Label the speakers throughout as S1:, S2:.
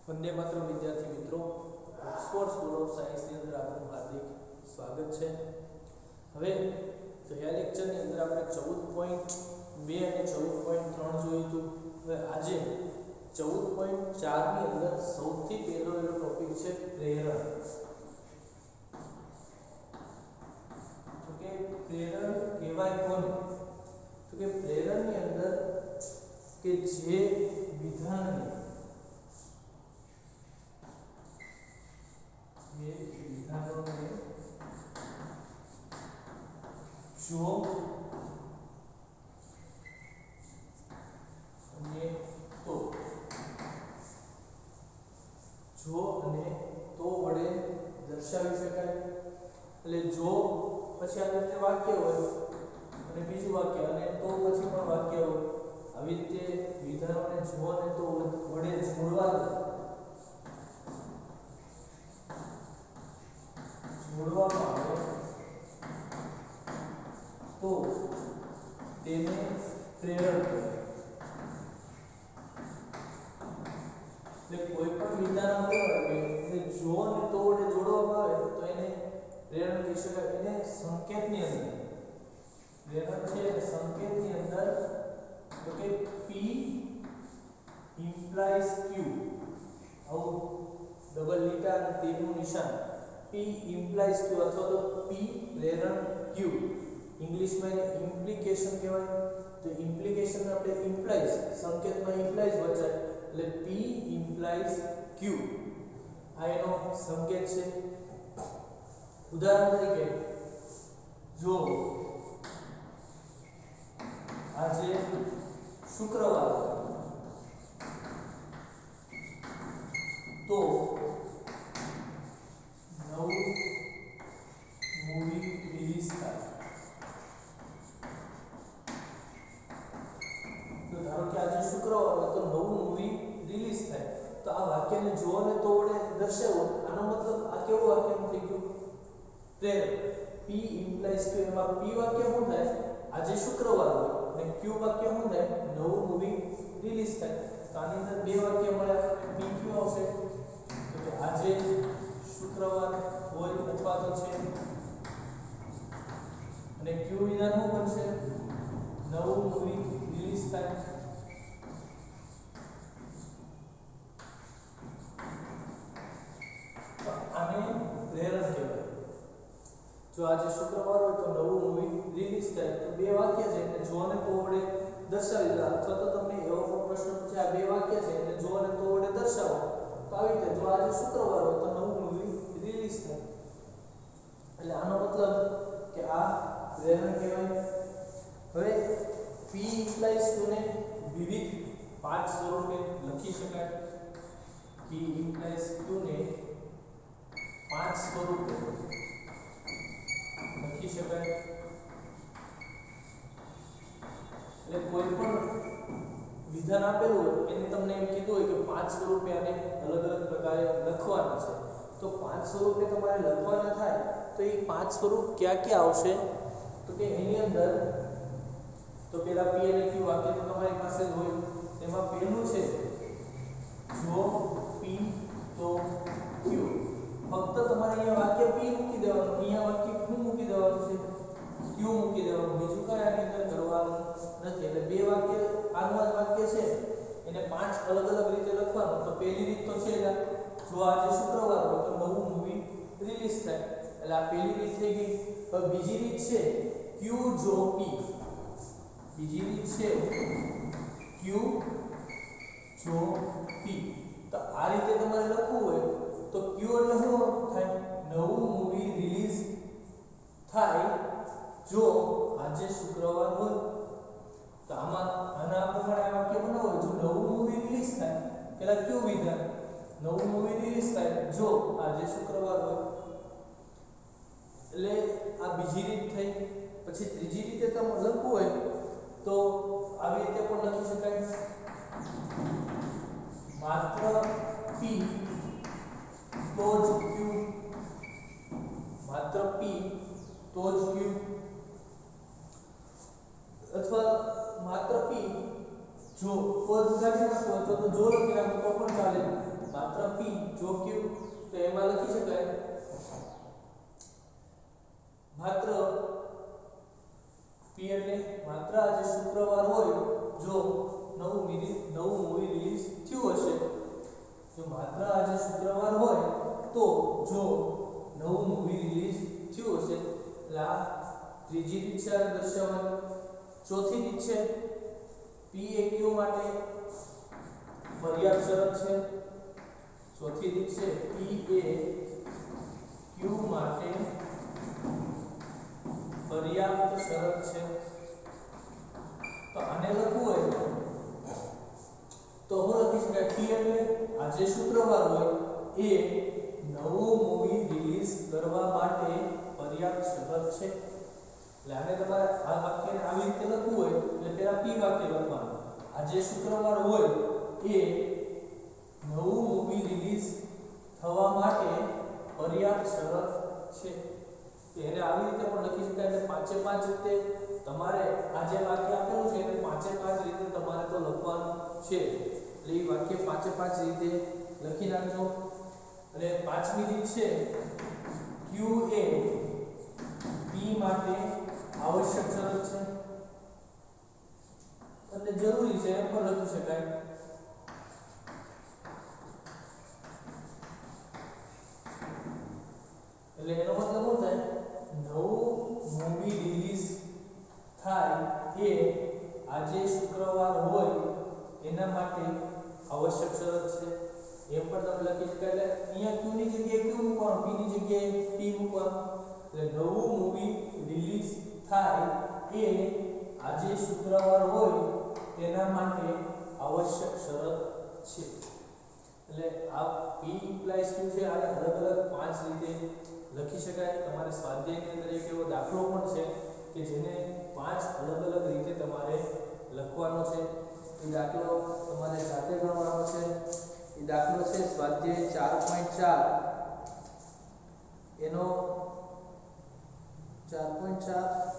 S1: वंदे मातरम विद्यार्थी मित्रों, Oxford school of science ની અંદર આપનું હાર્દિક સ્વાગત છે। હવે ગયા લેક્ચરની અંદર આપણે 14.2 અને 14.3 જોયું હતું। હવે આજે 14.4 ની અંદર સૌથી પહેલો એનો ટોપિક છે પ્રેરણ। તો કે પ્રેરણ કહેવાય કોને? તો કે પ્રેરણની અંદર કે જે વિધાનને जो અને તો વડે દર્શાવી શકાય। એટલે જો પછી આ રીતે વાક્ય હોય અને બીજું વાક્ય અને તો પછી પણ વાક્ય હોય, આવી રીતે વિધાનોને જો અને તો વડે જોડવામાં આવે તો તેને પ્રેરણ કહેવાય। એટલે કોઈ પણ વિધાન હોય કે જો અને તો વડે જોડવામાં આવે તો એને પ્રેરણ કહી શકાય। એને સંકેતની અંદર પ્રેરણ છે સંકેતની અંદર તો કે P implies Q, આવું ડબલ લીટા અને તીરનું નિશાન P implies Q અથવા તો P પ્રેરણ Q, ઇંગ્લિશમાં એને ઇમ્પ્લિકેશન કહેવાય। તો ઇમ્પ્લિકેશન આપણે ઇમ્પ્લાઇઝ, સંકેતમાં ઇમ્પ્લાઇઝ વચાય એટલે P implies Q, આ એનો સંકેત છે। ઉદાહરણ તરીકે જો આજે શુક્રવાર તો નવું મૂવી રિલીઝ થાય। તો ધારો કે આજે શુક્રવાર હોય તો નવું મૂવી રિલીઝ થાય। તો આ વાક્યને જો અને તો વડે દર્શાવો, આનો મતલબ આ કેવું વાક્ય થઈ ગયું? પ્રેરણ। P implies Q, એમાં P વાક્ય શું થાય? આજે શુક્રવાર હોય અને Q વાક્ય શું થાય? નવું મૂવી રિલીઝ થાય। તો આની અંદર બે વાક્ય મળ્યા, P Q આવશે તો કે આજે શુક્રવાર હોય અથવા તો છે, અને Q વિધાન શું બનશે? નવું મૂવી રિલીઝ થાય। તો આને પ્રેરણ કહેવાય। જો આજે શુક્રવાર હોય તો નવું મૂવી રિલીઝ થાય, તો બે વાક્ય છે એટલે જો અને તો વડે દર્શાવી દીધા। અથવા તો તમને એવો પણ પ્રશ્ન પૂછે આ બે વાક્ય છે એટલે જો અને તો વડે દર્શાવો, તો આવી રીતે જો આજે શુક્રવાર હોય તો નવું મૂવી રિલીઝ થાય। એટલે આનો મતલબ કે આ પ્રેરણ કહેવાય। હવે P implies Q ને વિવિધ પાઠ સ્વરૂપે લખી શકાય। P implies Q ને પાઠ સ્વરૂપે લખી શકાય। એટલે કોઈ પણ વિધાન આપેલું હોય એને તમને એમ કીધું હોય કે પાંચ સ્વરૂપે આને અલગ અલગ પ્રકારે લખવાના છે, તો પાંચ સ્વરૂપે તમારે લખવાના થાય તો એ પાંચ સ્વરૂપ ક્યાં ક્યાં આવશે? તો કે એની અંદર તો પેલા P અને Q વાક્ય તો તમારી પાસે જ હોય। એમાં પહેલું છે જો P તો Q, ફક્ત તમારે અહીંયા વાક્ય P મૂકી દેવાનું, અહીંયા વાક્ય Q મૂકી દેવાનું છે, Q મૂકી દેવાનું, બીજું કાંઈ આની અંદર કરવાનું નથી। એટલે બે વાક્ય આનું જ વાક્ય છે એને પાંચ અલગ અલગ રીતે લખવાનું। તો પહેલી રીત તો છે જો આજે શુક્રવાર હોય તો નવું મૂવી રિલીઝ થાય, એટલે આ પહેલી રીત થઈ ગઈ। હવે બીજી રીત છે Q જો P, બીજી રીત છે Q જો P। તો આ રીતે તમારે લખવું હોય તો Q એટલે શું થાય? નવું મૂવી રિલીઝ થાય જો આજે શુક્રવાર હોય। તો આમાં આના પ્રમાણે આ વાક્ય બનાવો, જો નવું મૂવી રિલીઝ થાય પેલા Q વિધાન, નવું મૂવી રિલીઝ થાય જો આજે શુક્રવાર હોય, એટલે આ બીજી રીત થઈ। પછી ત્રીજી રીતે તમે લખવું હોય તો આવી રીતે પણ લખી શકાય, માત્ર P તો જ Q, માત્ર P તો જ Q, અથવા માત્ર P જો પદ કાઢી નાખો તો જો લખી નાખો તો પણ ચાલે। માત્ર પી જો ક્યુ તો એમાં લખી શકાય માત્ર પી એટલે માત્ર આજે શુક્રવાર હોય જો નવું મૂવી રિલીઝ થયું હશે જો માત્ર આજે શુક્રવાર હોય તો જો નવું મૂવી રિલીઝ થયું હશે એટલે આ ત્રીજી રીત છે દર્શાવવાની ચોથી રીત છે પી એ ક્યુ માટે પર્યાપ્ત શરત છે ચોથી રીત છે પી એ ક્યુ માટે પર્યાપ્ત શરત છે તો આને લખવું હોય તો હું લખી શકાય પી એટલે આજે શુક્રવાર હોય એ નવું મૂવી રિલીઝ કરવા માટે પર્યાપ્ત શરત છે એટલે આને તમારે આ વાક્યને આવી રીતે લખવું હોય એટલે પહેલા પી વાક્ય લખવાનું આજે શુક્રવાર હોય એ નવું મૂવી રિલીઝ થવા માટે પર્યાપ્ત શરત છે એને આવી રીતે પણ લખી શકાય એટલે પાંચે પાંચ રીતે તમારે આ જે વાક્ય આપેલું છે એને પાંચે પાંચ રીતે તમારે તો લખવાનું છે એટલે એ વાક્ય પાંચે પાંચ રીતે લખી નાખજો અને પાંચમી રીત છે ક્યુ એ પી માટે આવશ્યક શરત છે એટલે જરૂરી છે એમ પણ લખી શકાય એટલે એનો મતલબ શું થાય નવું મૂવી રિલીઝ થાય એ આજે શુક્રવાર હોય એના માટે આવશ્યક શરત છે એમ પણ તમે લખી શકાય એટલે અહીંયા ક્યુ ની જગ્યાએ ક્યુ મૂકવાનું પી ની જગ્યાએ પી મૂકવાનું એટલે નવું મૂવી રિલીઝ થાય એ આજે શુક્રવાર હોય તેના માટે આવશ્યક શરત છે એટલે આ પી ઇમ્પ્લાઇઝ ક્યુ છે આને અલગ અલગ પાંચ રીતે લખી શકાય તમારે સ્વાધ્યાયની અંદર એક એવો દાખલો પણ છે કે જેને પાંચ અલગ અલગ રીતે તમારે લખવાનો છે એ દાખલો તમારે જાતે ગણવાનો છે એ દાખલો છે સ્વાધ્યાય 4.4 એનો 4.4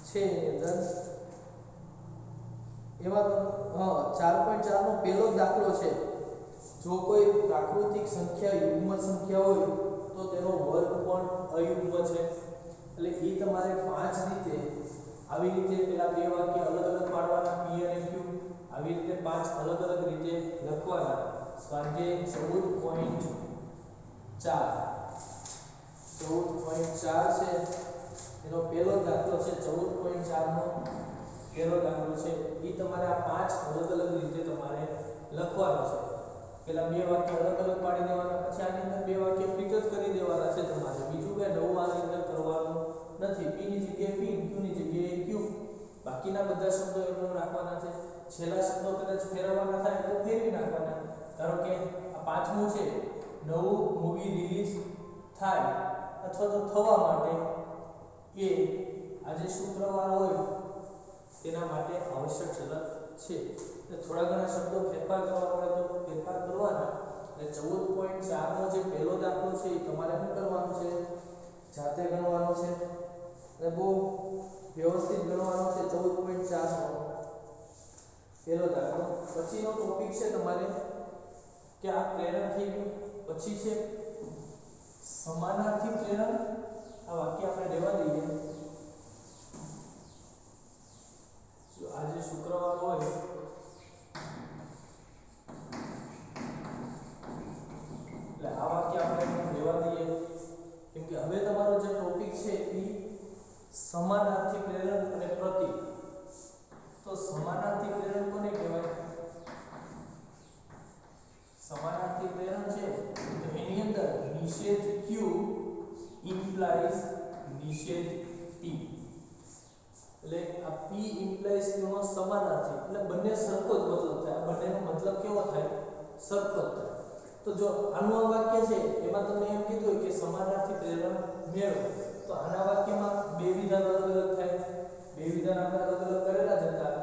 S1: છે અંદર એમાં 4.4 નો પહેલો દાખલો છે જો કોઈ પ્રાકૃતિક સંખ્યા યુગ્મ સંખ્યા હોય તો તેનો વર્ગ પણ અયુગ્મ છે એટલે એ તમારે પાંચ રીતે આવી રીતે પેલા બે વાક્ય અલગ અલગ પાડવાના પી અને ક્યુ આવી રીતે પાંચ અલગ અલગ રીતે લખવાના સ્વાધ્યાય 14.4 છે એનો પહેલો દાખલો છે 14.4 નો પહેલો દાખલો છે એ તમારે આ પાંચ અલગ અલગ રીતે તમારે લખવાનો છે પેલા બે વાક્ય અલગ અલગ પાડી દેવાના પછી આની અંદર બે વાક્ય ફિટ જ કરી દેવાના છે તમારે બીજું કઈ નવું આની અંદર કરવાનું નથી પી ની જગ્યાએ પી ક્યુ ની જગ્યાએ ક્યુ બાકીના બધા શબ્દો એમનો રાખવાના છે છેલ્લા શબ્દો કદાચ ફેરવવાના થાય તો ફેરવી નાખવાના ધારો કે આ પાંચમું છે નવું મૂવી રિલીઝ થાય અથવા તો થવા માટે એ આજે શુક્રવાર હોય તેના માટે આવશ્યક શરત છે એટલે થોડા ઘણા શબ્દો ફેરફાર કરવા પડે તો ફેરફાર કરવાના એટલે 14.4 નો જે પહેલો દાખલો છે એ તમારે શું કરવાનું છે જાતે ગણવાનો છે એટલે બહુ વ્યવસ્થિત ગણવાનો છે 14.4 નો પહેલો દાખલો પછીનો ટોપિક છે તમારે કે આ પ્રેરણ થઈ ગયું પછી છે સમાનાર્થી પ્રેરણ આ વાક્ય આપણે લેવા દઈએ જો આજે શુક્રવાર હોય એટલે આ વાક્ય આપણે લેવા દઈએ કેમ કે હવે તમારો જે ટોપિક છે એ સમાનાર્થી પ્રેરણ અને પ્રતીક તો સમાનાર્થી પ્રેરણ કોને કહેવાય સમાનાર્થી પ્રેરણ છે તો એની અંદર નિષેધ Q implies નિષેધ P એટલે આ P implies Q નો સમાનાર્થી એટલે બંને સરખો જ મતલબ થાય આ બંનેનો મતલબ કેવો થાય સરખો જ થાય તો જો આનું આ વાક્ય છે એમાં તમને એમ કીધું કે સમાનાર્થી પ્રેરણ મેળવો તો આના વાક્યમાં બે વિધાન અલગ અલગ થાય બે વિધાન આપણે અલગ અલગ કરેલા જ હતા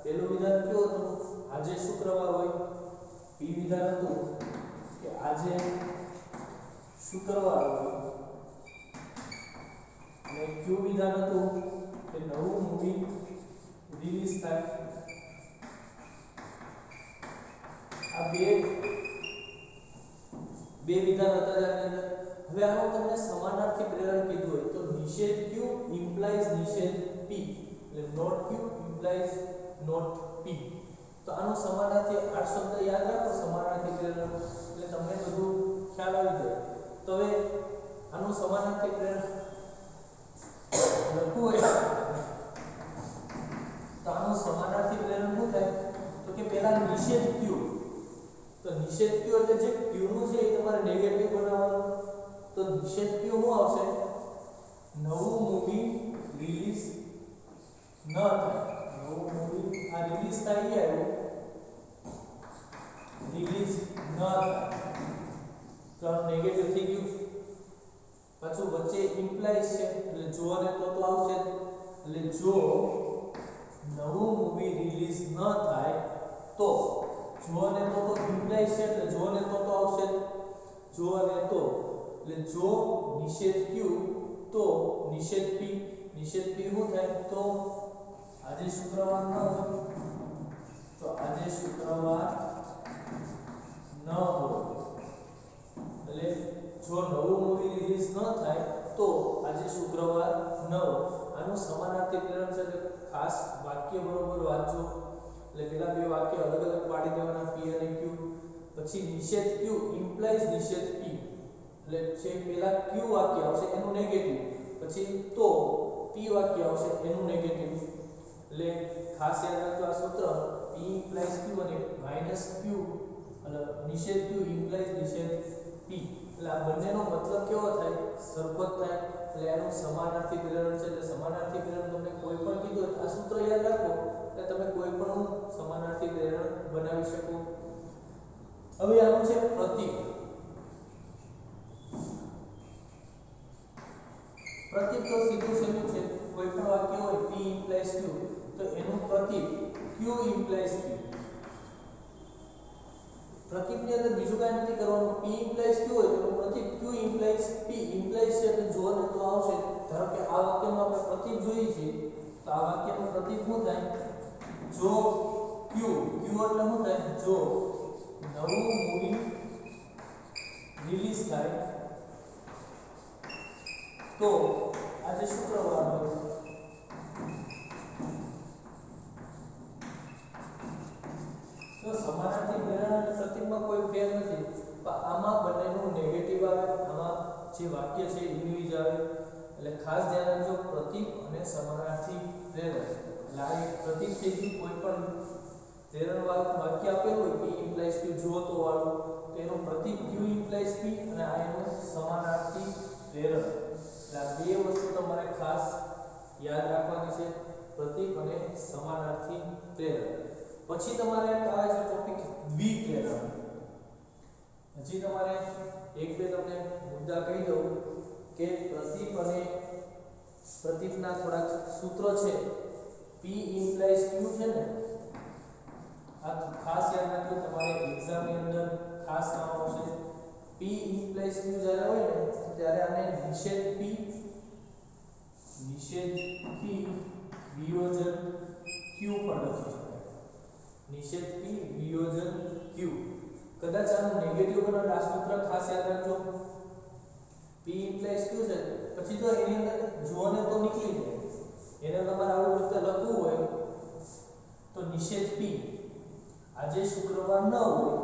S1: પહેલું વિધાન કયું હતું આજે શુક્રવાર હોય પી વિધાન હતું કે આજે શુક્રવાર હોય અને ક્યુ વિધાન હતું કે નવું મૂવી રિલીઝ થાય આ બે વિધાન હતા આની અંદર. હવે આનો તમને સમાનાર્થી પ્રેરણ કીધું હોય તો નિષેધ Q ઇમ્પ્લાઇઝ નિષેધ P, એટલે not Q implies not P. તો આનો સમાનાર્થી આ શબ્દ યાદ રાખો, સમાનાર્થી પ્રેરણ, એટલે તમને બધું ખ્યાલ આવી જાય. તો હવે આનું સમાનાર્થી પ્રેરણ લખવું હોય તો આનું સમાનાર્થી પ્રેરણ શું થાય તો કે પહેલા નિષેધ Q, તો નિષેધ Q એટલે જે Q નું છે એ તમારે નેગેટિવ બનાવવાનું. તો નિષેધ Q શું આવશે? નવું મૂવી રિલીઝ ન થાય, નવું મૂવી આ રિલીઝ થાય કે આવ્યું રિલીઝ ન થાય, તો આ નેગેટિવ થઈ ગયું. પાછું વચ્ચે ઇમ્પ્લાઇઝ છે એટલે જો અને તો આવશે, એટલે જો નવું મૂવી રિલીઝ ન થાય તો, જો અને તો ઇમ્પ્લાઇઝ છે એટલે જો અને તો આવશે, જો અને તો, એટલે જો નિષેધ Q તો નિષેધ P. નિષેધ P શું થાય તો આજે શુક્રવાર ન હોય તો આજે શુક્રવાર ન હોય, એટલે જો નવું મૂવી રિલીઝ ન થાય તો આજે શુક્રવાર ન હોય. આનું સમાનાર્થી પ્રેરણ છે, ખાસ વાક્ય બરોબર વાંચો. એટલે પેલા બે વાક્ય અલગ અલગ પાડી દેવાના P અને Q. પછી નિષેધ Q ઇમ્પ્લાઇઝ નિષેધ P, એટલે જે પેલા Q વાક્ય આવશે એનું નેગેટિવ, પછી તો P વાક્ય આવશે એનું નેગેટિવ. એટલે ખાસ યાદ રાખજો આ સૂત્ર P ઇમ્પ્લાઇઝ Q અને માઈનસ Q, એટલે નિષેધ Q ઇમ્પ્લાઇઝ નિષેધ P. એટલે આ બંનેનો મતલબ કેવો થાય? સરખો જ થાય. એટલે એનું સમાનાર્થી પ્રેરણ છે. એટલે સમાનાર્થી પ્રેરણ તમને કોઈ પણ કીધું આ સૂત્ર યાદ રાખો એટલે તમે કોઈ પણ સમાનાર્થી પ્રેરણ બનાવી શકો. હવે આનું છે પ્રતીક. પ્રતીક તો સીધું સેનું છે, કોઈ પણ વાક્ય હોય P ઇમ્પ્લાઇઝ Q તો એનું પ્રતીક Q ઇમ્પ્લાઇઝ P. પ્રતીકની અંદર બીજું કાંઈ નથી કરવાનું. P ઇમ્પ્લાઇઝ Q હોય તો પ્રતીક Q ઇમ્પ્લાઇઝ P. ઇમ્પ્લાઇઝ છે એટલે જો ને તો આવશે. ધારો કે આ વાક્યમાં આપણે પ્રતીક જોઈએ છે તો આ વાક્યનું પ્રતીક શું થાય? જો Q, Q એટલે શું થાય? જો નવું મૂવી રિલીઝ થાય તો આજે શુક્રવાર હોય. તો સમાનાર્થી પ્રેરણ અને પ્રતીકમાં કોઈ ફેર નથી, પણ આમાં બંનેનું નેગેટિવ આવે, આમાં જે વાક્ય છે ઇન્ડિવિજ આવે. એટલે ખાસ ધ્યાન રાખજો પ્રતીક અને સમાનાર્થી પ્રેરણ. એટલે આ એક પ્રતીક થઈ ગયું, કોઈ પણ પ્રેરણ વાળું વાક્ય આપેલું હોય P ઇમ્પ્લાઇઝ Q જો તો વાળું, તો એનું પ્રતીક Q ઇમ્પ્લાઇઝ P અને આ એનું સમાનાર્થી પ્રેરણ. એટલે આ બે વસ્તુ તમારે ખાસ યાદ રાખવાની છે, પ્રતીક અને સમાનાર્થી પ્રેરણ. પછી તમારે આવે છે ટોપિક દ્વિપ્રેરણ. હજી તમારે એક બે તમને મુદ્દા કહી દઉં કે પ્રતીક અને પ્રતીકના થોડાક સૂત્રો છે. P ઇમ્પ્લાઇઝ Q છે ને, આ ખાસ યાદ રાખજો, તમારે એક્ઝામ ની અંદર ખાસ કામ આવશે. P ઇમ્પ્લાઇઝ Q જ્યારે હોય ને ત્યારે આને નિષેધ P વિયોજન Q પણ લખી શકાય. નિષેધ P વિયોજન Q. કદાચ આનું નેગેટિવ બનાવ આ સૂત્ર ખાસ યાદ રાખજો. P ઇમ્પ્લાઇઝ Q છે પછી તો એની અંદર જો ને તો નીકળી જાય. એને તમારે આવું રીતે લખવું હોય તો નિષેધ P આજે શુક્રવાર ન હોય,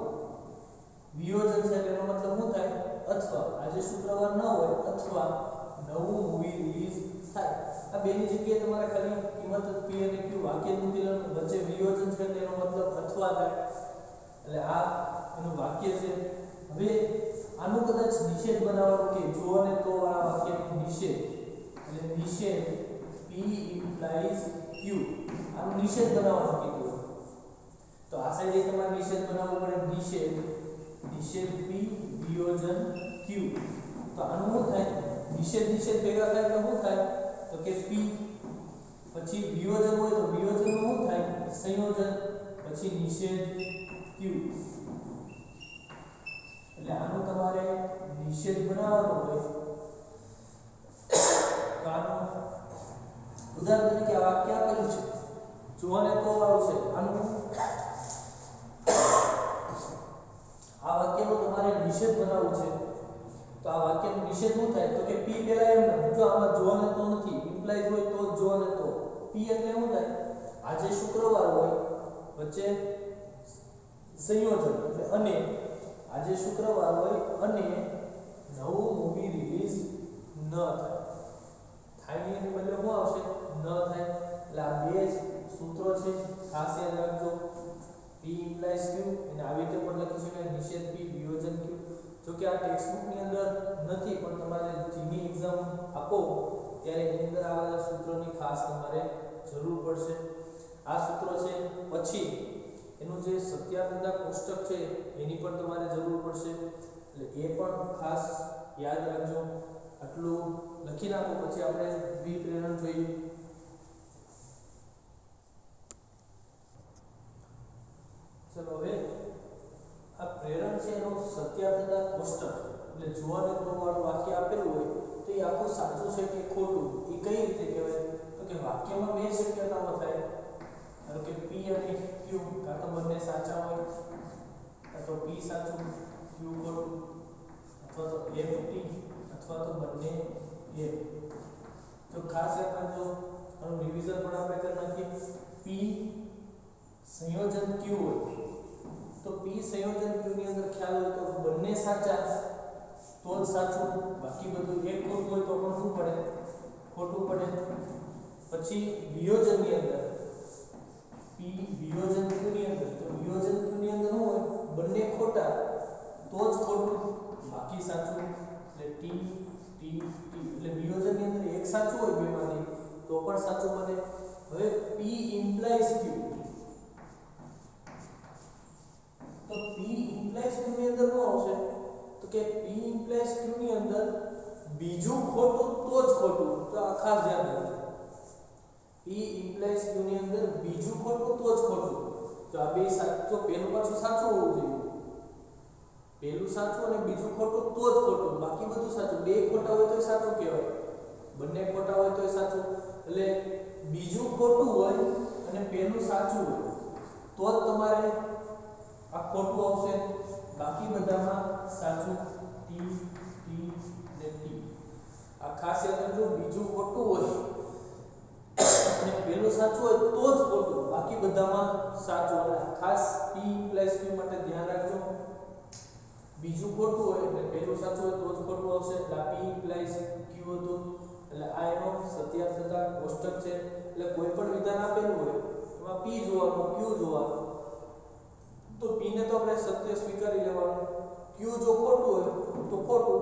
S1: વિયોજન છે એનો મતલબ શું થાય? અથવા આજે શુક્રવાર ન હોય અથવા નવું મૂવી રિલીઝ થાય. આ બેની જગ્યાએ તમારે ખાલી કિંમત P અને Q વાક્ય મૂકી લેવાનું, વચ્ચે વિયોજન છે તેનો મતલબ અથવા થાય. એટલે આ એનું વાક્ય છે. હવે આનું કદાચ નિષેધ બનાવવાનું કે જો અને તો વાળા વાક્યનું નિષેધ, એટલે નિષેધ P ઇમ્પ્લાઇઝ Q, આનું નિષેધ બનાવવાનું કીધું તો આ સાઈડે તમારે નિષેધ બનાવવું પડે. નિષેધ P વિયોજન Q. તો આનું શું થાય? નિષેધ ભેગા થાય તો શું થાય? તો કે P, પછી વિયોજન હોય તો વિયોજનમાં શું થાય? સંયોજન, પછી નિષેધ Q. એટલે આનું તમારે નિષેધ બનાવવાનું હોય તો આનું ઉદાહરણ તરીકે આ વાક્ય આપેલું છે, જો અને તો વાળું છે. આનું નિષેધ બનાવવું છે તો આ વાક્યનો નિષેધ શું થાય તો કે પી પહેલા એમ ન જો આમાં જો અને તો નથી ઇમ્પ્લાઇઝ હોય તો જો અને તો પી એટલે શું થાય આજે શુક્રવાર હોય વચ્ચે સંયોજન એટલે અને આજે શુક્રવાર હોય અને નવું મૂવી રિલીઝ ન થાય થાય ની બદલે શું આવશે ન થાય એટલે આ બે સૂત્રો છે ખાસ યાદ રાખજો P implies Q અને આવી રીતે પણ લખી શકાય નિષેધ P વિયોજન Q જો કે આ ટેક્સ્ટ બુક ની અંદર નથી પણ તમારે જીની એક્ઝામ આપો ત્યારે એની અંદર આવા સૂત્રોની ખાસ તમારે જરૂર પડશે આ સૂત્રો છે પછી એનું જે સત્યાપિતા કોષ્ટક છે એની પણ તમારે જરૂર પડશે એટલે એ પણ ખાસ યાદ રાખજો આટલું લખી નાખો પછી આપણે વિપ્રેરણ જોઈએ ચલો હવે આ પ્રેરણ છે એનો સત્યાપિતા કોષ્ટક એટલે જો અને તો વાળું વાક્ય આપેલું હોય તો એ આખું સાચું છે કે ખોટું એ કઈ રીતે કહેવાય તો કે વાક્યમાં બે શક્યતાઓ થાય ધારો કે P અને Q કાં તો બંને સાચા હોય કાં તો P સાચું Q ખોટું અથવા તો FT અથવા તો બંને F તો ખાસ યાદ રાખજો આનું રિવિઝન પણ આપણે કરી નાખીએ P સંયોજન Q હોય તો P સંયોજન Q ની અંદર ખ્યાલ હોય તો બંને સાચા તો જ સાચું બાકી બધું એક ખોટું હોય તો પણ શું પડે ખોટું પડે પછી વિયોજન ની અંદર P વિયોજન Q ની અંદર તો વિયોજન Q ની અંદર શું હોય બંને ખોટા તો જ ખોટું બાકી સાચું એટલે T T T એટલે વિયોજન ની અંદર એક સાચું હોય બેમાંથી તો પણ સાચું બને હવે P implies Q તો P implies Q ની અંદર શું આવશે તો કે P implies Q ની અંદર બીજું ખોટું તો જ ખોટું તો આ ખાસ ધ્યાન રાખજો P implies Q ની અંદર બીજું ખોટું તો જ ખોટું તો આ બે સાચું તો પહેલું પાછું સાચું હોવું જોઈએ પહેલું સાચું અને બીજું ખોટું તો જ ખોટું બાકી બધું સાચું બે ખોટા હોય તોય સાચું કહેવાય બંને ખોટા હોય તોય સાચું એટલે બીજું ખોટું હોય અને પહેલું સાચું હોય તો જ તમારે આ ખોટું આવશે બાકી બધામાં સાચું T T ને T આ ખાસ યાદ રાખજો બીજું ખોટું હોય અને પહેલું સાચું હોય તો જ ખોટું બાકી બધામાં સાચું અને ખાસ P implies Q માટે ધ્યાન રાખજો બીજું ખોટું હોય એટલે પહેલું સાચું હોય તો જ ખોટું આવશે એટલે P implies Q હતું એટલે આ એનો સત્યાપિતા કોષ્ટક છે એટલે કોઈ પણ વિધાન આપેલું હોય એમાં P જોવાનું Q જોવાનું તો P ને તો આપણે સત્ય સ્વીકારી લેવાનું Q જો ખોટું હોય તો ખોટું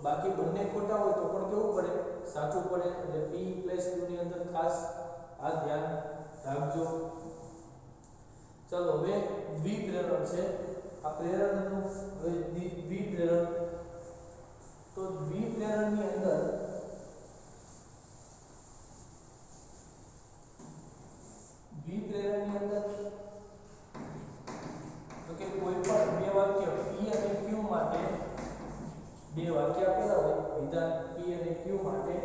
S1: બાકી બંને ખોટા હોય તો પણ કેવું પડે સાચું પડે એટલે P implies Q ની અંદર ખાસ આ ધ્યાન રાખજો ચલો હવે દ્વિપ્રેરણ છે આ પ્રેરણનું હવે દ્વિપ્રેરણ તો દ્વિપ્રેરણની અંદર તો કે કોઈ પણ બે વાક્ય P અને Q માટે બે વાક્ય આપેલા હોય વિધાન P અને Q માટે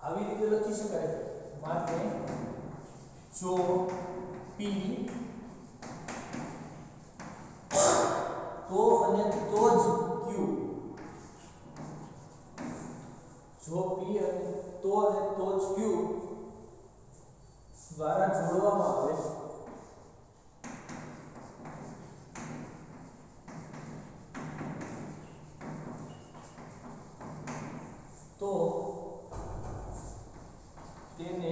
S1: આવી રીતે લખી શકાય માટે જો P તો અને તો જ Q જો P અને તો જ Q દ્વારા જોડવામાં આવે તો તેને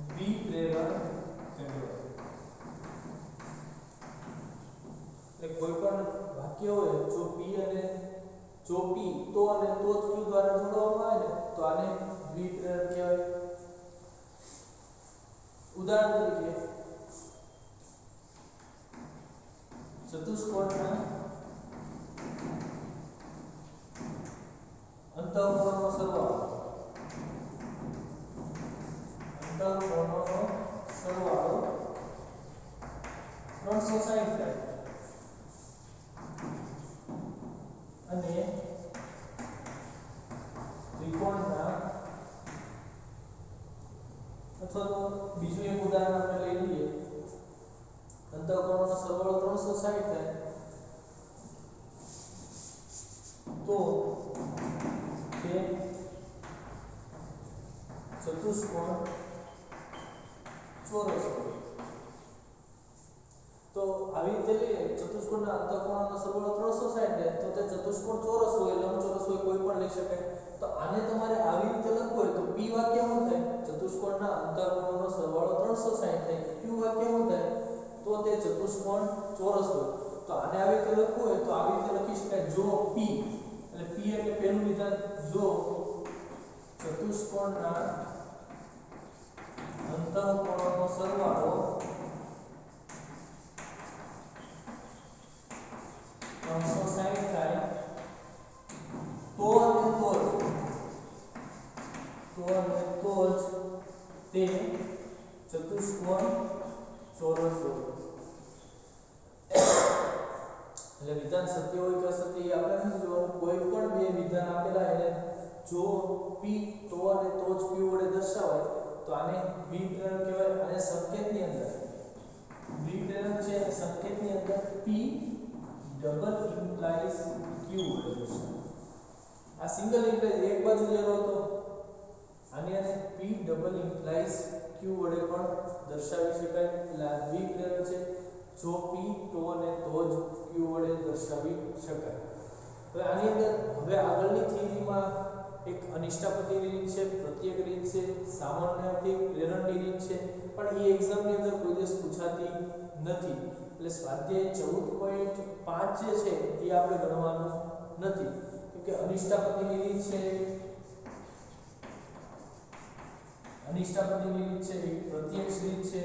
S1: દ્વિપ્રેરણ કહેવાય એટલે કોઈ પણ વાક્ય હોય જો P તો અને તો જ Q દ્વારા જોડવામાં આવે ને તો આને દ્વિપ્રેરણ કહેવાય ઉદાહરણ તરીકે ચતુષ્કોણના અંતઃકોણનો સરવાળો 360 થાય અને ત્રિકોણના અથવા તો બીજું એક ઉદાહરણ આપણે લઈ લઈએ અંતઃકોણનો સરવાળો 360 થાય તો તે ચતુષ્કોણ ચોરસ હોય. તો આવી રીતે લઈએ ચતુષ્કોણના અંતઃકોણનો સરવાળો 360 તો તે ચતુષ્કોણ ચોરસ હોય, લંબચોરસ હોય, કોઈ પણ લઈ શકાય. તો આને તમારે આવી રીતે લખવું હોય તો p વાક્ય શું થાય? ચતુષ્કોણના અંતઃકોણનો સરવાળો 360 થાય. q વાક્ય શું થાય? તો તે ચતુષ્કોણ ચોરસ હોય. તો આને આવી રીતે લખવું હોય તો આવી રીતે લખી શકાય, જો p એટલે p એટલે પહેલું વિધાન, જો ચતુષ્કોણના અંતઃકોણનો સરવાળો 360 થાય તો અને તો જ તે ચતુષ્કોણ ચોરસ હોય. એટલે વિધાન સત્ય હોય કે અસત્ય એ આપણે નથી જોવાનું. કોઈ પણ બે વિધાન આપેલા એને જો p તો અને તો જ p વડે દર્શાવાય તો આને વિપ્રેરક કહેવાય. અને સંકેતની અંદર વિપ્રેરક છે અને સંકેતની અંદર p ડબલ ઇમ્પ્લાઇઝ q વડે દર્શાવાય. આ સિંગલ ઇમ્પ્લાઇઝ એક બાજુ લેવો તો આને p ડબલ ઇમ્પ્લાઇઝ q વડે પણ દર્શાવી શકાય. એટલે આ વિપ્રેરક છે, જો p તો અને તો જ q વડે દર્શાવી શકાય. હવે આની અંદર હવે આગળની થિયરીમાં એક અનિષ્ટાપતિની રીત છે, પ્રત્યેક રીત છે, સામાન્યથી પ્રેરણની રીત છે, પણ એ એક્ઝામની અંદર કોઈ દિવસ પૂછાતી નથી. એટલે સ્વાધ્યાય 14.5 જે છે એ આપણે ગણવાનું નથી, કે અનિષ્ટાપતિની રીત છે, અનિષ્ટાપતિની રીત છે, એક પ્રત્યક્ષ રીત છે,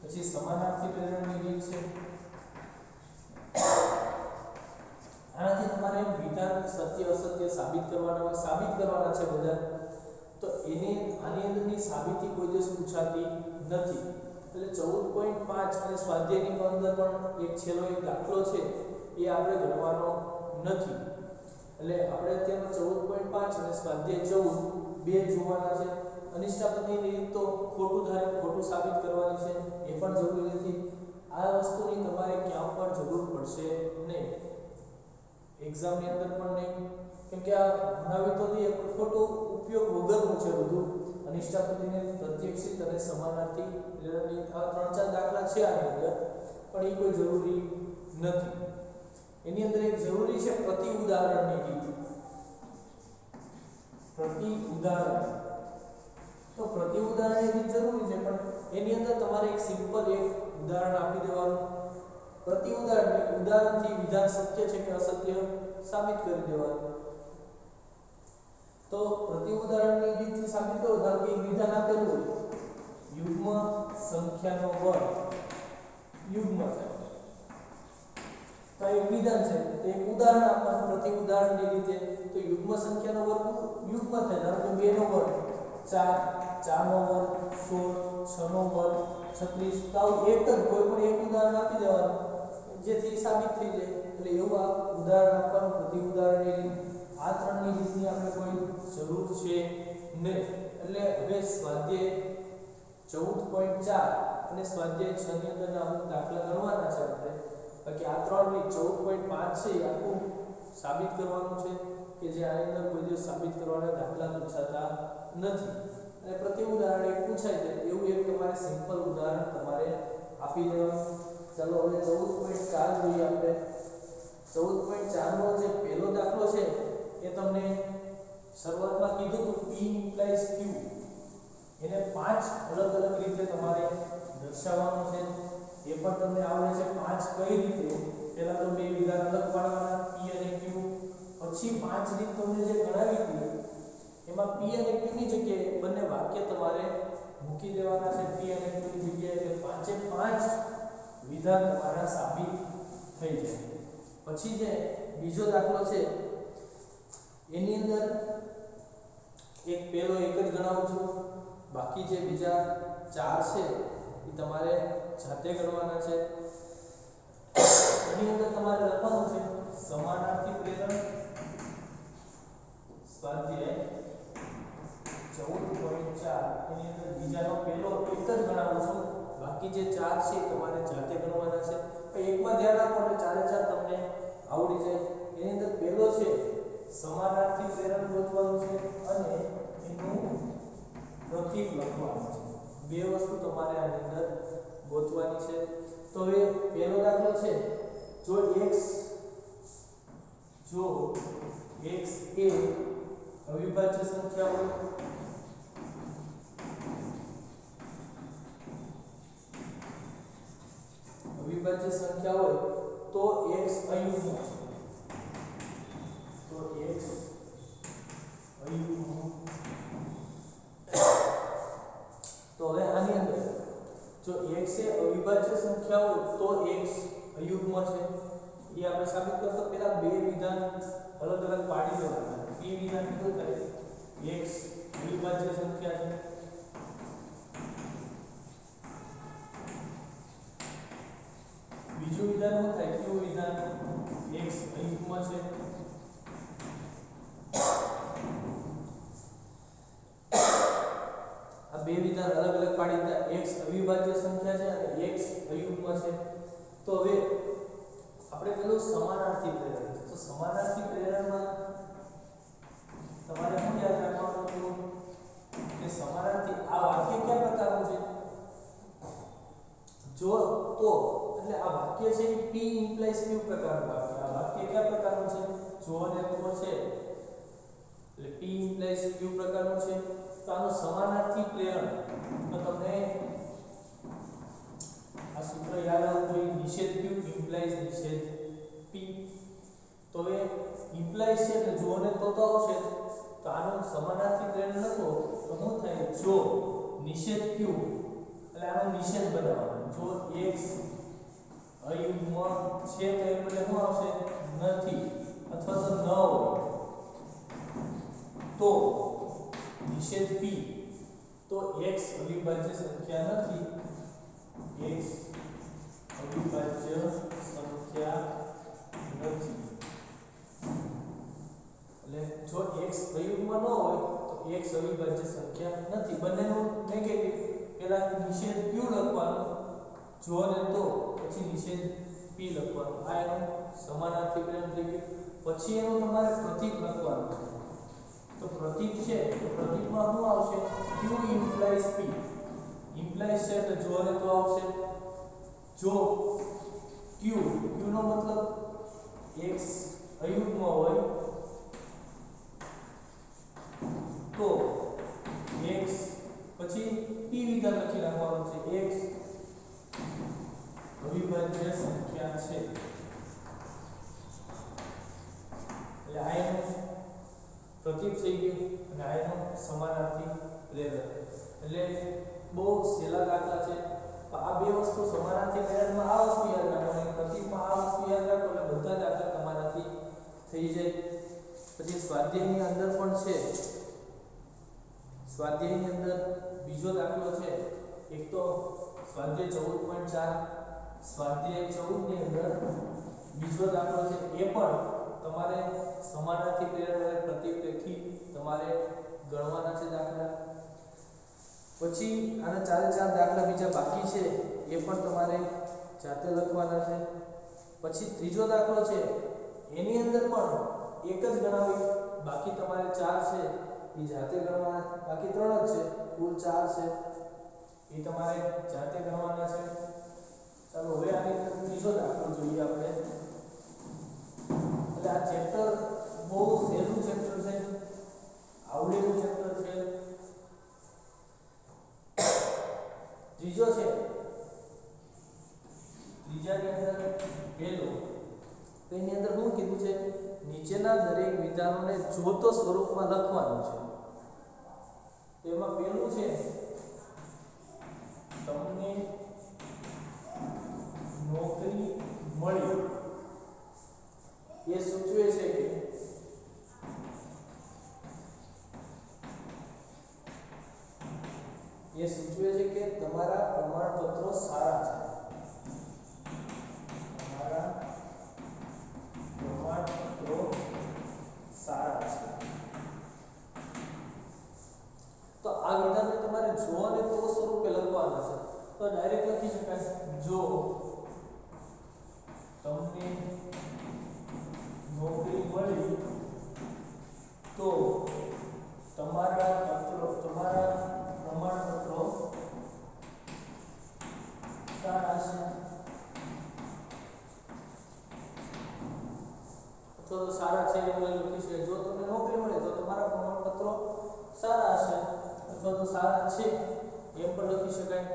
S1: પછી સમાનાર્થી પ્રેરણની રીત છે. આનાથી તમારે વિધાન સત્ય અસત્ય સાબિત કરવાના છે બધા. તો એને આની અંદરની સાબિતી કોઈ દિવસ પૂછાતી નથી. એટલે 14.5 અને સ્વાધ્યાયની અંદર પણ એક છેલ્લો એક દાખલો છે એ આપણે ગણવાનો નથી. એટલે આપણે અત્યારે 14.5 અને સ્વાધ્યાય 14 બે જોવાના છે. અનિષ્ટાપતિની રીત તો ખોટું ધારે ખોટું સાબિત કરવાની છે, એ પણ જરૂરી નથી. આ વસ્તુની તમારે ક્યાં પણ જરૂર પડશે નહીં, એક્ઝામની અંદર પણ નહીં, કેમ કે આ ભણાવી તો દઈએ પણ ખોટો ઉપયોગ વગરનું છે બધું. અનિષ્ટાપતિની પ્રત્યક્ષિત અને સમાનાર્થી પ્રેરણની આ 3-4 દાખલા છે આની અંદર, પણ એ કોઈ જરૂરી નથી. એની અંદર એક જરૂરી છે પ્રતિ ઉદાહરણની રીત. પ્રતિ ઉદાહરણ તો પ્રતિ ઉદાહરણની રીત જરૂરી છે, પણ એની અંદર તમારે એક સિમ્પલ એક ઉદાહરણ આપી દેવાનું. પ્રતિ ઉદાહરણથી વિધાન સત્ય છે કે અસત્ય સાબિત કરી દેવાનું. તો પ્રતિ ઉદાહરણની રીતથી સાબિત કરો. ધારો કે એક વિધાન આપેલું હોય, યુગ્મ સંખ્યાનો વર્ગ યુગ્મ છે, તો એક વિધાન છે, તો એક ઉદાહરણ આપવાનું પ્રતિ ઉદાહરણની રીતે. તો યુગ્મ સંખ્યાનો વર્ગ યુગ્મ થાય. ધારો કે 2 નો વર્ગ 4, 4 નો વર્ગ 16, 6 નો વર્ગ 36. તો એક જ કોઈ પણ એક ઉદાહરણ આપી દેવાનું જેથી સાબિત થઈ જાય. એટલે એવું આ ઉદાહરણ આપવાનું પ્રતિ ઉદાહરણની રીત. આ ત્રણની રીતની આપણે કોઈ જરૂર છે નહીં. એટલે હવે સ્વાધ્યાય 14.4 અને સ્વાધ્યાય 6 ની અંદરના અમુક દાખલા ગણવાના છે આપણે. બાકી આ ત્રણ રીત 14.5 છે એ આખું સાબિત કરવાનું છે, કે જે આની અંદર કોઈ દિવસ સાબિત કરવાના દાખલા પૂછાતા નથી. અને પ્રતિ ઉદાહરણ એક પૂછાય છે એવું એક તમારે સિમ્પલ ઉદાહરણ તમારે આપી દેવાનું. ચાલો હવે 14.4 જોઈએ આપણે. 14.4 નો જે પહેલો દાખલો છે એ તમને શરૂઆતમાં કીધું તો p ઇમ્પ્લાઇઝ q, એને 5 અલગ અલગ રીતે તમારે દર્શાવવાનું છે. એ પણ તમને આવડે છે 5 કઈ રીતે. પહેલા તો બે વિધાન અલગ પાડવાના p અને q, પછી 5 રીત તમને જે ગણાવી હતી એમાં p અને q ની જગ્યાએ બંને વાક્ય તમારે મૂકી દેવાના છે. p અને q ની જગ્યાએ એટલે 5 વિધાન તમારા સાબિત થઈ જાય. પછી જે બીજો દાખલો છે એની અંદર એક પેલો એક જ ગણાવું છું, બાકી જે બીજા 4 છે એ તમારે જાતે ગણવાના છે. એની અંદર તમારે લખવાનું છે સમાનાર્થી પ્રેરણ. સ્વાધ્યાય 14.4 એની અંદર બીજાનો પેલો એક જ ગણાવું છું, બાકી જે 4 છે તમારે જાતે ગણવાના છે. એકમાં ધ્યાન રાખો એટલે ચારે ચાર તમને આવડી જાય. એની અંદર પહેલો છે સમાનાર્થી પ્રેરણ ગોતવાનું છે અને એનું પ્રતીક લખવાનું છે. બે વસ્તુ તમારે આની અંદર ગોતવાની છે. તો હવે પહેલો દાખલો છે, જો x એ અવિભાજ્ય સંખ્યા હોય તો x અયુગ્મ છે. તો હવે આની અંદર જો x એ અવિભાજ્ય સંખ્યા હોય તો x અયુગ્મ છે. એ આપણે સાબિત કરતો પહેલા બે વિધાન અલગ અલગ પાડી દેવાના. બે વિધાન શું થાય? x અવિભાજ્ય સંખ્યા છે બીજું વિધાન શું થાય? કયું વિધાન? x અયુગ્મ છે. આ બે વિધાન અલગ અલગ પાડી દીધા. x અવિભાજ્ય સંખ્યા છે અને x અયુગ્મ છે. તો હવે આપણે પેલું સમાનાર્થી પ્રેરણ. તો સમાનાર્થી પ્રેરણમાં તમારે શું યાદ રાખવાનું હતું કે સમાનાર્થી આ વાક્ય કયા પ્રકારનું છે? જો તો એટલે આ વાક્ય છે એ p ઇમ્પ્લાઇઝ q પ્રકારનું વાક્ય. આ વાક્ય કયા પ્રકારનું છે? જો અને તો છે એટલે p ઇમ્પ્લાઇઝ q પ્રકારનું છે. તો આનું સમાનાર્થી પ્રેરણ તો તમને આ સૂત્ર યાદ આવવું જોઈએ. નિષેધ q ઇમ્પ્લાઇઝ નિષેધ p. તો હવે ઇમ્પ્લાઇઝ છે એટલે જો અને તો આવશે. તો આનું સમાનાર્થી પ્રેરણ લખો તો શું થાય? જો નિષેધ q એટલે આનો નિષેધ બનાવવાનો. જો x અયુગ્મ છે તો એ બદલે શું આવશે? નથી અથવા તો ન હોય તો નિષેધ p. તો x અવિભાજ્ય સંખ્યા નથી. x અવિભાજ્ય સંખ્યા નથી એટલે જો x અયુગ્મ ન હોય તો x અવિભાજ્ય સંખ્યા નથી. બંનેનું નેગેટિવ. પહેલા નિષેધ q લખવાનું જો ને તો, પછી નિષેધ p લખવાનું. આ એનું સમાનાર્થી પ્રેરણ થઈ ગયું. પછી એનું તમારે પ્રતીક લખવાનું છે. તો પ્રતીક છે તો પ્રતીકમાં શું આવશે? q implies p. ઇમ્પ્લાઇઝ છે એટલે જો ને તો આવશે. જો q નો મતલબ x અયુગ્મ હોય તો x પછી p વિધાન લખી નાખવાનું છે. x અવિભાજ્ય સંખ્યા છે એટલે આ એનું પ્રતીક થઈ ગયું અને આ એનું સમાનાર્થી પ્રેરણ. એટલે બહુ સહેલા દાખલા છે. આ બે વસ્તુ સમાનાર્થી પ્રેરણમાં આ વસ્તુ યાદ રાખવાની, પ્રતીકમાં આ વસ્તુ યાદ રાખો એટલે બધા દાખલા તમારાથી થઈ જાય. પછી સ્વાધ્યાયની અંદર પણ છે. સ્વાધ્યાયની અંદર બીજો દાખલો છે. એક તો સ્વાધ્યાય 14.4 સ્વાધ્યાય 14 ની અંદર બીજો દાખલો છે. એ પણ તમારે સમાનાર્થી પ્રેરણ અને પ્રતીક લખી તમારે ગણવાના છે દાખલા. પછી આના ચારે ચાર દાખલા બીજા બાકી છે એ પણ તમારે જાતે લખવાના છે. પછી ત્રીજો દાખલો છે એની અંદર પણ એક જ ગણાવી, બાકી તમારે ચાર છે એ જાતે ગણવાના. બાકી ત્રણ જ છે, કુલ ચાર છે એ તમારે જાતે ગણવાના છે. ચાલો હવે આની ત્રીજો દાખલો જોઈએ આપણે. એટલે આ ચેપ્ટર બહુ સહેલું ચેપ્ટર છે, આવડેલું ચેપ્ટર છે. ત્રીજો છે, ત્રીજાની અંદર પહેલો તો એની અંદર શું કીધું છે? નીચેના દરેક વિધાનોને જોતો સ્વરૂપમાં લખવાનું છે. તેમાં પહેલું છે તમને નોકરી મળી. એ સૂચવે છે કે તમારા પ્રમાણપત્રો સારા છે. તમારા પ્રમાણપત્રો સારા છે. તો આ વિધાનને તમારે જો અને તો સ્વરૂપે લખવાના છે. તો ડાયરેક્ટ લખી શકાય જો અથવા તો સારા છે એમ પણ લખી શકાય.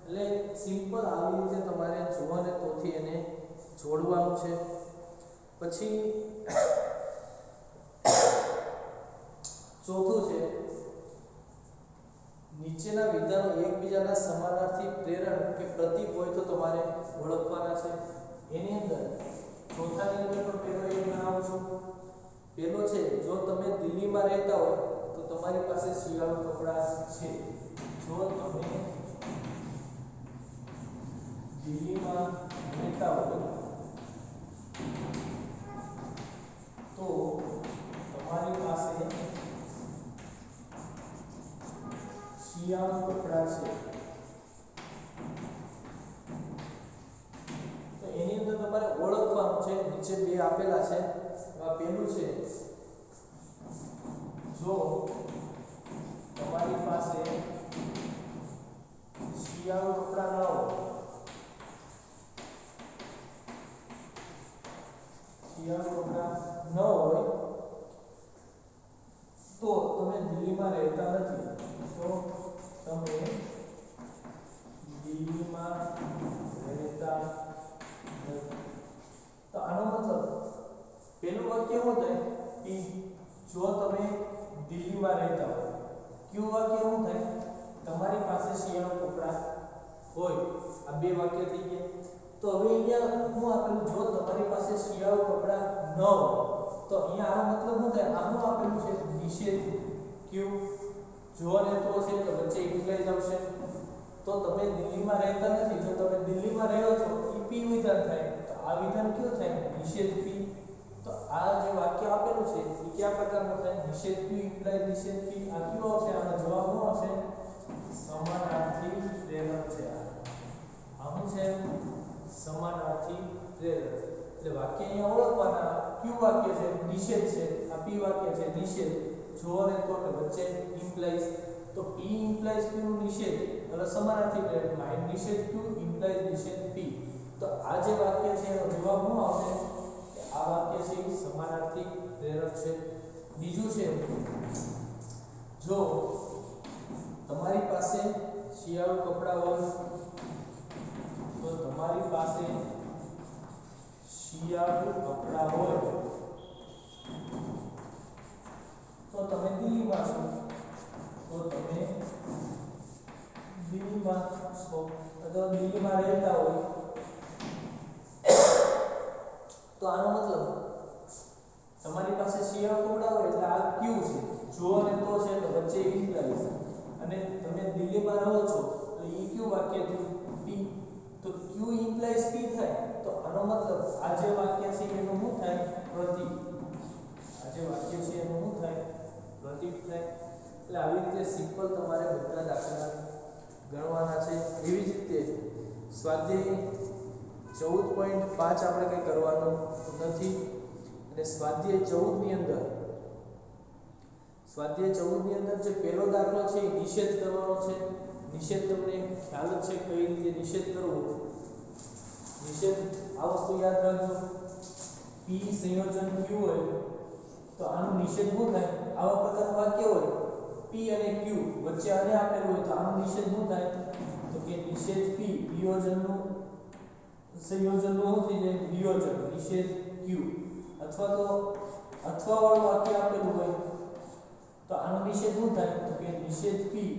S1: એટલે સિમ્પલ આવી રીતે તમારે જો અને તોથી એને જોડવાનું છે. પછી ચોથું છે નીચેના વિધાનો એકબીજાના સમાનાર્થી પ્રેરણ કે પ્રતીક હોય તો તમારે ઓળખવાના છે. એની અંદર ચોથાની અંદર પણ પેલો એક બનાવું છું. પેલો છે જો તમે દિલ્હીમાં રહેતા હોય તો તમારી પાસે શિયાળુ કપડાં છે. જો તમે દિલ્હીમાં રહેતા હોય તો તમારી પાસે શિયાળુ કપડાં છે. તો એની અંદર તમારે ઓળખવાનું છે. નીચે બે આપેલા છે. આ પહેલું છે જો તમારી પાસે શિયાળુ કપડાં ન હોય, શિયાળુ કપડાં ન હોય તો તમે દિલ્હીમાં રહેતા નથી. તો તમે દિલ્હીમાં રહેતા નથી. તો આનો મતલબ પહેલું વાક્ય શું થાય કે જો તમે દિલ્હીમાં રહેતા હોય. ક્યુ વાક્ય શું થાય તમારી પાસે શિયાળુ કપડાં હોય. આ બે વાક્ય થઈ ગયા. તો હવે અહીંયા હું આપેલું જો તમારી પાસે શિયાળુ કપડાં ન હોય તો અહીંયા આનો મતલબ શું થાય આનું આપેલું છે નિષેધ ક્યુ. જો અને તો છે તો વચ્ચે ઇમ્પ્લાઇઝ આવશે. તો તમે દિલ્હીમાં રહેતા નથી. જો તમે દિલ્હીમાં રહો છો એ પી વિધાન થાય. તો આ વિધાન કયું થાય નિષેધ પી. તો આ જે વાક્ય આપેલું છે એ કયા પ્રકારનું થાય નિષેધ પી ઇમ્પ્લાઇઝ નિષેધ પી. આ કયો આવશે આનો જવાબ શું આવશે સમાનાર્થી પ્રેરક છે. આ શું છે સમાનાર્થી પ્રેરક. એટલે વાક્ય અહીંયા ઓળખવાના. ક્યુ વાક્ય છે નિષેધ છે, આ પી વાક્ય છે નિષેધ. જો અને તો ને વચ્ચે ઇમ્પ્લાઇઝ. તો પી ઇમ્પ્લાઇઝ ક્યુ નું નિષેધ એટલે સમાનાર્થી પ્રેરક માં નિષેધ ક્યુ ઇમ્પ્લાઇઝ નિષેધ પી. તો આ જે વાક્ય છે એનો જવાબ શું આવશે કે આ વાક્ય છે સમાનાર્થી પ્રેરક છે. બીજું છે જો તમારી પાસે શિયાળુ કપડાં હોય તો તમારી પાસે શિયાળુ કપડાં હોય તો તમે દિલ્હીમાં છો. તો તમે દિલ્હીમાં છો અથવા દિલ્હીમાં રહેતા હોય તો આનો મતલબ તમારી પાસે શિયાળુ કપડાં હોય એટલે આ ક્યુ છે. જો અને તો છે તો વચ્ચે ઇમ્પ્લાઇઝ. અને તમે દિલ્હીમાં રહો છો તો એ ક્યુ વાક્ય થયું પી. તો ક્યુ ઇમ્પ્લાઇઝ પી થાય. તો આનો મતલબ આ જે વાક્ય છે એનું શું થાય પ્રતીક. આ જે વાક્ય છે એનું શું થાય પ્રતીક થાય. એટલે આવી રીતે સિમ્પલ તમારે બધા દાખલા ગણવાના છે. એવી જ રીતે સ્વાધ્યાય 14.5 આપણે કંઈ કરવાનું નથી. અને સ્વાધ્યાય 14 ની અંદર જે પહેલો દાખલો છે એ નિષેધ કરવાનો છે. નિષેધ તમને ખ્યાલ જ છે કઈ રીતે નિષેધ કરવો. નિષેધ આ વસ્તુ યાદ રાખજો. પી સંયોજન ક્યુ હોય તો આનું નિષેધ શું થાય. આવા પ્રકારનું વાક્ય હોય પી અને ક્યુ વચ્ચે અને આપેલું હોય તો આનું નિષેધ શું થાય તો કે નિષેધ પી વિયોજનનું સંયોજનનું શું થઈ જાય વિયોજન નિષેધ ક્યુ. અથવા તો અથવા વાળું વાક્ય આપેલું હોય તો આનો નિષેધ શું થાય તો કે નિષેધ પી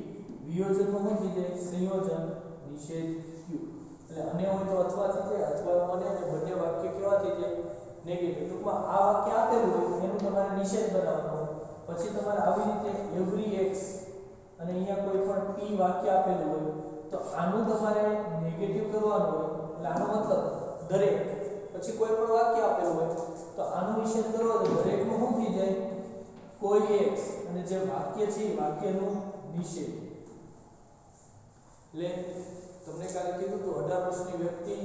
S1: વિયોજનનું શું થઈ જાય સંયોજન નિષેધ ક્યુ. એટલે અને હોય તો અથવા થઈ જાય અથવા અને બંને વાક્ય કેવા થઈ જાય નેગેટિવ. ટૂંકમાં આ વાક્ય આપેલું હોય એનું તમારે નિષેધ બનાવવાનું હોય. પછી તમારે આવી રીતે એવરી એક્સ અને અહીંયા કોઈ પણ પી વાક્ય આપેલું હોય તો આનું તમારે નેગેટિવ કરવાનું હોય. એટલે આનો મતલબ દરેક. પછી કોઈ પણ વાક્ય આપેલું હોય તો આનું નિષેધ કરવો તો દરેકનું શું થઈ જાય કોઈ એક્સ અને જે વાક્ય છે એ વાક્યનું નિષેધ. એટલે તમને કાલે કીધું તો 18 વર્ષની વ્યક્તિ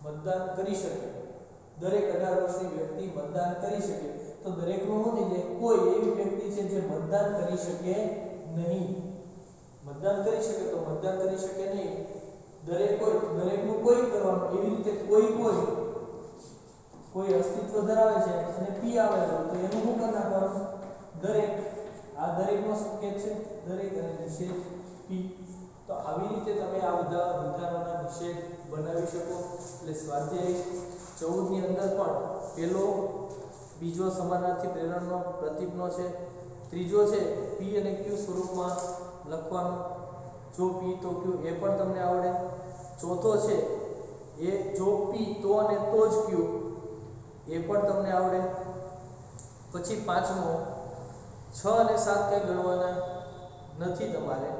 S1: મતદાન કરી શકે. દરેક 18 વર્ષની વ્યક્તિ મતદાન કરી શકે. તો દરેકનું શું થઈ જાય કોઈ એવી વ્યક્તિ છે જે મતદાન કરી શકે નહીં. મતદાન કરી શકે તો મતદાન કરી શકે નહીં. દરેકનું કોઈ કરવાનું. એવી રીતે કોઈ અસ્તિત્વ ધરાવે છે અને પી આવેલો તો એનું શું કરી નાખવાનું દરેક. આ દરેકનો સંકેત છે દરેક અને નિષેધ p. તો આવી રીતે તમે આ બધા વિધાનોના નિષેધ બનાવી શકો. એટલે સ્વાધ્યાય 14 ની અંદર પણ પહેલો બીજો સમાનાર્થી પ્રેરણનો પ્રતીકનો છે, ત્રીજો છે p અને q સ્વરૂપમાં લખવાનું, જો p તો q એ પણ તમને આવડે. ચોથો છે એ જો p તો અને તો જ q એ પણ તમને આવડે. પછી પાંચમો 6 અને 7 કઈ ગણવાના નથી તમારે.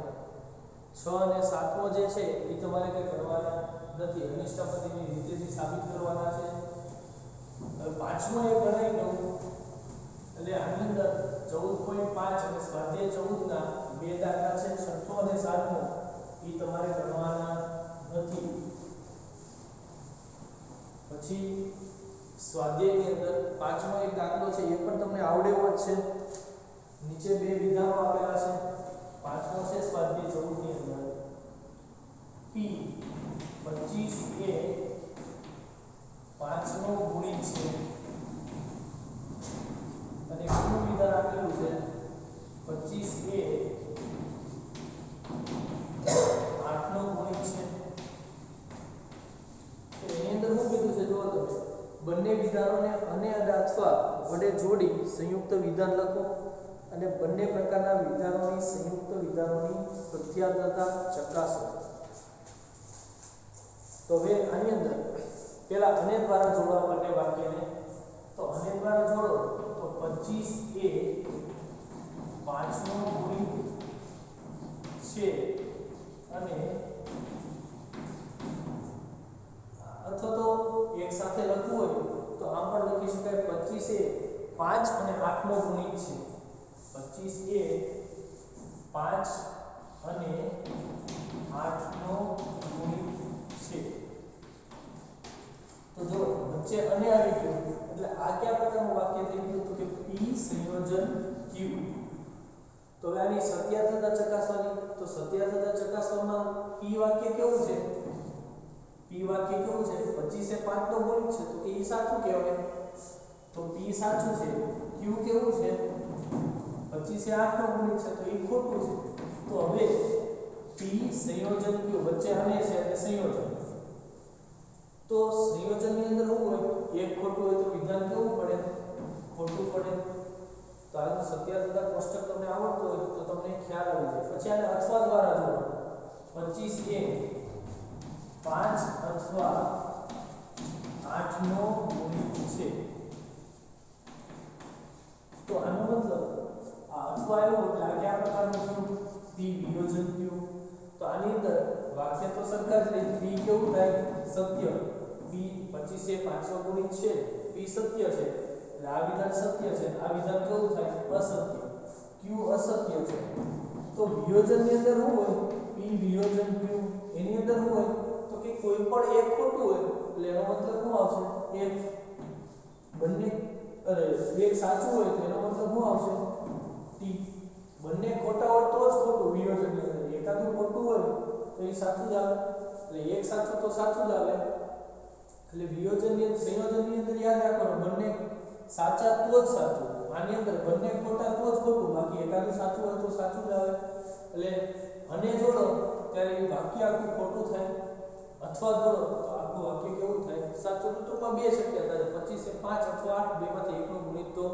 S1: 6 અને 7મો જે છે એ તમારે કઈ ગણવાના નથી, અનિષ્ટાપતિની રીતેથી સાબિત કરવાના છે. હવે પાંચમો એ ગણાઈ દઉં એટલે આની અંદર 14.5 અને સ્વાધ્યાય 14 ના બે દાખલા છે, છઠ્ઠો અને સાતમો એ તમારે ગણવાના નથી. પછી સ્વાધ્યાયની અંદર પાંચમો એક દાખલો છે એ પણ તમને આવડે એવો જ છે. નીચે બે વિધાનો આપેલા છે. પાંચમો છે સ્વાધ્યાય 14 ની અંદર p 25 એ 5 નો ગુણિત છે અને બીજું વિધાન આપેલું છે 25 એ 8 નો ગુણિત છે. તો એની અંદર શું કીધું છે જુઓ તમે, બંને વિધાનોને અને અથવા વડે જોડી સંયુક્ત વિધાન લખો અને બંને પ્રકારના વિધાનોની સંયુક્ત વિધાનોની પ્રત્યાર્થતા ચકાસો. તો હવે આની અંદર પહેલા અને દ્વારા જોડવા માટે વાક્યને, તો અને દ્વારા જોડો તો 25 એ 5 નો ગુણિત છે અને અથવા તો એક સાથે લખવું હોય તો આમ પણ લખી શકાય 25 એ 5 અને 8 નો ગુણિત છે. 25 એ 5 અને 8 નો ગુણિત છે. તો જો વચ્ચે અને આવી ગયું એટલે આ કયા પ્રકારનું વાક્ય થઈ ગયું તો કે p સંયોજન q. તો હવે આની સત્યાર્થતા ચકાસવાની, તો સત્યાર્થતા ચકાસવામાં p વાક્ય કેવું છે? p વાક્ય કેવું છે? 25 એ 5 નો ગુણિત છે તો કે એ સાચું કહેવાય, તો p સાચું છે. q કેવું છે? 25 એ 8 નો ગુણિત છે તો એ ખોટું છે. તો હવે p સંયોજન q વચ્ચે અને છે એટલે સંયોજન. તો સંયોજનની અંદર શું હોય? એક ખોટું હોય તો વિધાન કેવું પડે? ખોટું પડે. તો આ સત્યાર્થતા કોષ્ટક તમને આવડતું હોય તો તમને ખ્યાલ આવી જાય. પછી આને અથવા દ્વારા જોડો. 25 એ 5 અથવા 8 નો ગુણિત છે. તો આનો મતલબ આ અથવા આવ્યું એટલે આ કયા પ્રકારનું થયું? p વિયોજન થયું. તો આની અંદર વાક્ય તો સરખા જ રહે. p કેવું થાય? સત્ય. p 25 એ 5 નો ગુણિત છે, p સત્ય છે એટલે આ વિધાન સત્ય છે, આ વિધાન કેવું થાય? અસત્ય. q અસત્ય છે. તો વિયોજનની અંદર શું હોય? p વિયોજન q એની અંદર શું હોય તો કે કોઈ પણ એક ખોટું હોય એટલે એનો મતલબ શું આવશે? એક. બંને એક સાચું હોય તો એનો મતલબ શું આવશે? t. બંને ખોટા હોય તો જ ખોટું વિયોજનની અંદર. એકાદું ખોટું હોય તો એ સાચું જ આવે. એટલે એક સાચું તો સાચું જ આવે. એટલે વિયોજનની સંયોજનની અંદર યાદ રાખવાનું બંને સાચા તો જ સાચું. આની અંદર બંને ખોટા તો જ ખોટું, બાકી એકાદું સાચું હોય તો સાચું જ આવે. એટલે અને જોડો ત્યારે એ વાક્ય આખું ખોટું થાય. અથવા જોડો તો આખું વાક્ય કેવું થાય? સાચું. તો ટૂંકમાં બે શક્યતા છે, 25 એ 5 અથવા 8 બેમાંથી એકનો ગુણિત તો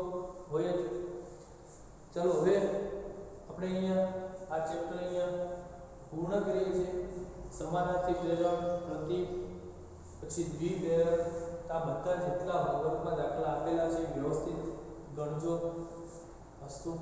S1: હોય જ. ચલો હવે આપણે અહીંયા આ ચેપ્ટર અહીંયા પૂર્ણ કરીએ છીએ. સમાનાર્થી પ્રેરણ, પ્રતીક, પછી દ્વિપ્રેરક, આ બધા જેટલા હોમવર્કમાં દાખલા આપેલા છે વ્યવસ્થિત ગણજો. અસ્તુ.